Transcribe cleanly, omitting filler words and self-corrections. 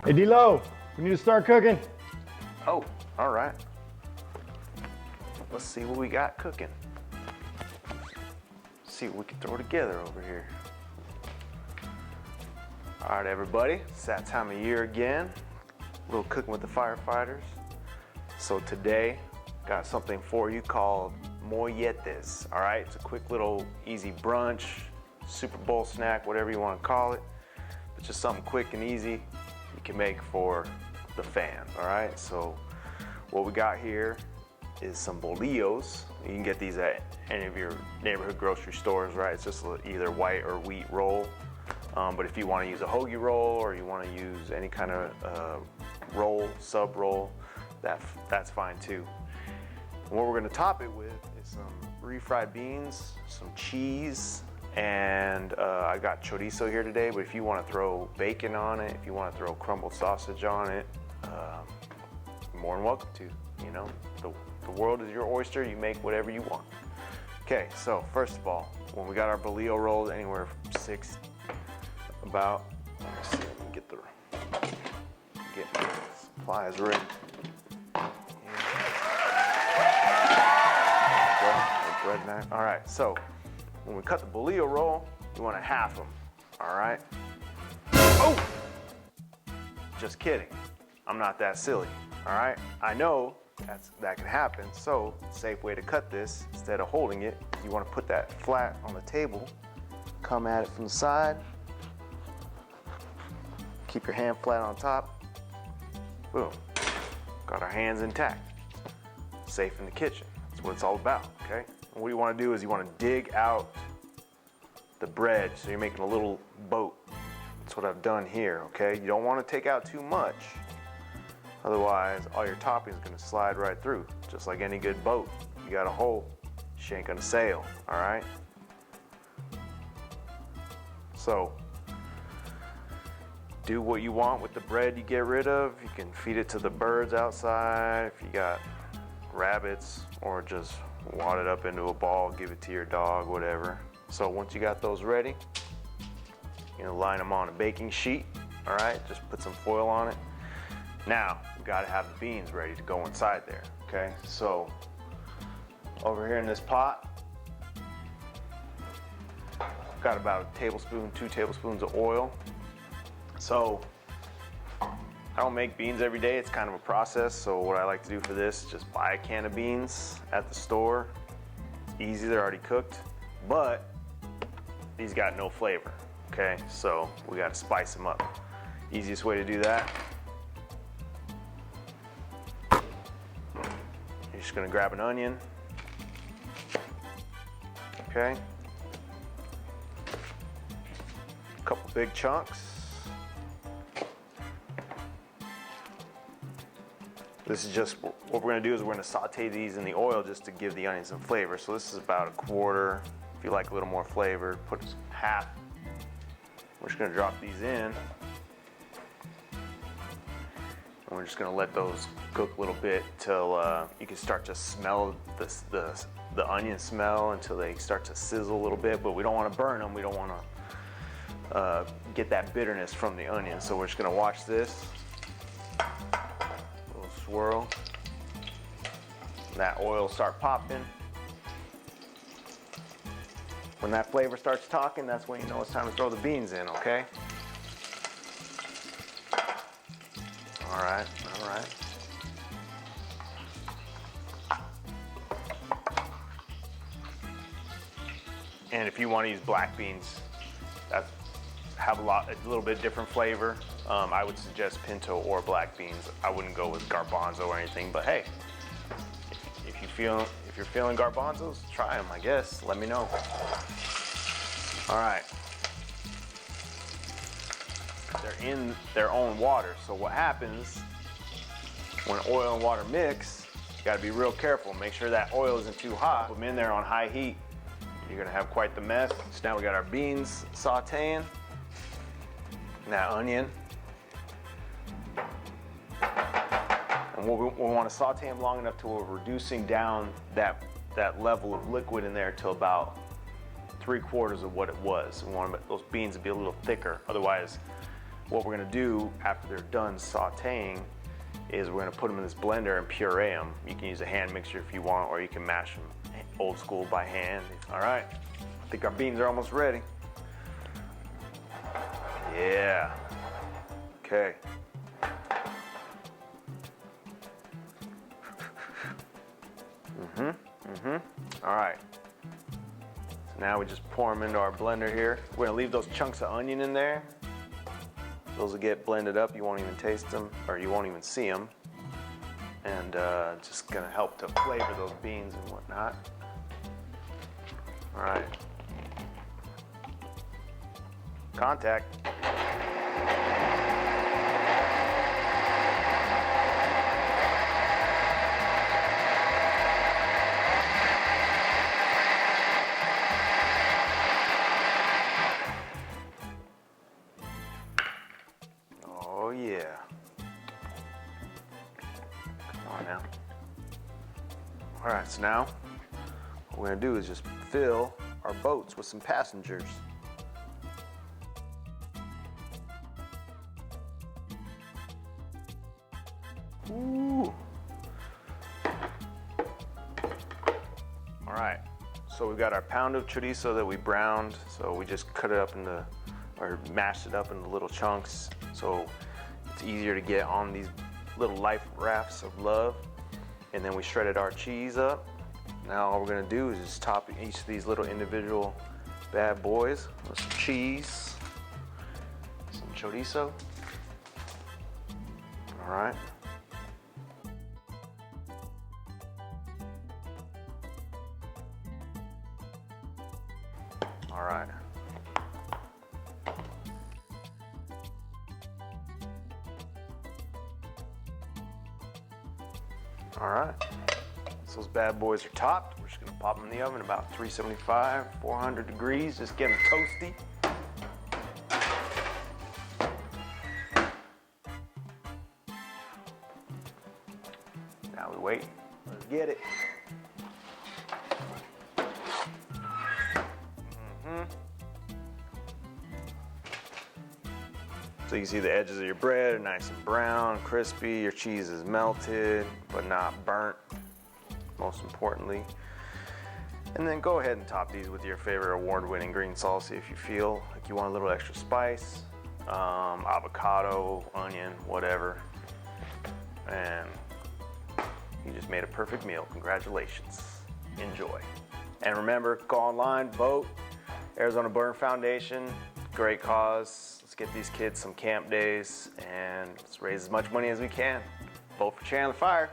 Hey, D-Lo, we need to start cooking. Oh, all right. Let's see what we got cooking. See what we can throw together over here. All right, everybody, it's that time of year again. A little cooking with the firefighters. So today, got something for you called Molletes. All right, it's a quick little easy brunch, Super Bowl snack, whatever you want to call it. It's just something quick and easy you can make for the fans. All right, so what we got here is some bolillos. You can get these at any of your neighborhood grocery stores, right? It's just either white or wheat roll. But if you want to use a hoagie roll or you want to use any kind of roll, sub roll, that's fine too. And what we're going to top it with is some refried beans, some cheese, and I got chorizo here today. But if you want to throw bacon on it, if you want to throw crumbled sausage on it, you're more than welcome to. You know, the world is your oyster. You make whatever you want. Okay, so first of all, when we got our bolillo rolls, anywhere from 6, about, let me see, let me get my supplies ready. Bread knife. All right, so when we cut the bolillo roll, you want to half them. All right. Oh, just kidding. I'm not that silly. All right. I know that can happen. So, safe way to cut this, instead of holding it, you want to put that flat on the table. Come at it from the side. Keep your hand flat on top. Boom. Got our hands intact. Safe in the kitchen. That's what it's all about, okay? And what you want to do is you want to dig out the bread, so you're making a little boat. That's what I've done here, okay? You don't want to take out too much. Otherwise, all your toppings are going to slide right through, just like any good boat. You got a hole, she ain't going to sail, all right? So, do what you want with the bread you get rid of. You can feed it to the birds outside if you got rabbits, or just wad it up into a ball, give it to your dog, whatever. So once you got those ready, you're gonna line them on a baking sheet, all right? Just put some foil on it. Now, you gotta have the beans ready to go inside there, okay? So, over here in this pot, got about a tablespoon, 2 tablespoons of oil. So, I don't make beans every day, it's kind of a process. So what I like to do for this is just buy a can of beans at the store. It's easy, they're already cooked, but these got no flavor, okay? So we gotta spice them up. Easiest way to do that, you're just gonna grab an onion, okay? A couple big chunks. This is just, what we're gonna do is we're gonna saute these in the oil just to give the onion some flavor. So this is about a quarter. If you like a little more flavor, put half. We're just gonna drop these in. And we're just gonna let those cook a little bit till you can start to smell the onion smell until they start to sizzle a little bit, but we don't wanna burn them. We don't wanna get that bitterness from the onion. So we're just gonna watch this. Swirl. That oil start popping. When that flavor starts talking, that's when you know it's time to throw the beans in, okay? All right, all right. And if you want to use black beans, that have a little bit different flavor. I would suggest pinto or black beans. I wouldn't go with garbanzo or anything, but hey, if you're feeling garbanzos, try them, I guess. Let me know. All right. They're in their own water, so what happens when oil and water mix, you gotta be real careful. Make sure that oil isn't too hot. Put them in there on high heat. You're gonna have quite the mess. So now we got our beans sauteing. And that onion. And we want to saute them long enough till we're reducing down that level of liquid in there to about 3/4 of what it was. We want those beans to be a little thicker. Otherwise, what we're gonna do after they're done sauteing is we're gonna put them in this blender and puree them. You can use a hand mixer if you want, or you can mash them old school by hand. All right, I think our beans are almost ready. Yeah, okay. All right, so now we just pour them into our blender here. We're gonna leave those chunks of onion in there. Those will get blended up. You won't even taste them, or you won't even see them. And just gonna help to flavor those beans and whatnot. All right. Contact. Oh yeah. Come on now. All right, so now what we're gonna do is just fill our boats with some passengers. Ooh. All right, so we've got our pound of chorizo that we browned. So we just cut it up into, or mashed it up into little chunks. So it's easier to get on these little life rafts of love. And then we shredded our cheese up. Now all we're gonna do is just top each of these little individual bad boys with some cheese, some chorizo. All right. All right. All right. So those bad boys are topped. We're just gonna pop them in the oven about 375, 400 degrees. Just get them toasty. Now we wait. Let's get it. So you can see the edges of your bread are nice and brown, crispy. Your cheese is melted, but not burnt, most importantly. And then go ahead and top these with your favorite award-winning green salsa if you feel like you want a little extra spice. Avocado, onion, whatever. And you just made a perfect meal. Congratulations. Enjoy. And remember, go online, vote. Arizona Burn Foundation, great cause. Let's get these kids some camp days and let's raise as much money as we can. Vote for Chandler Fire.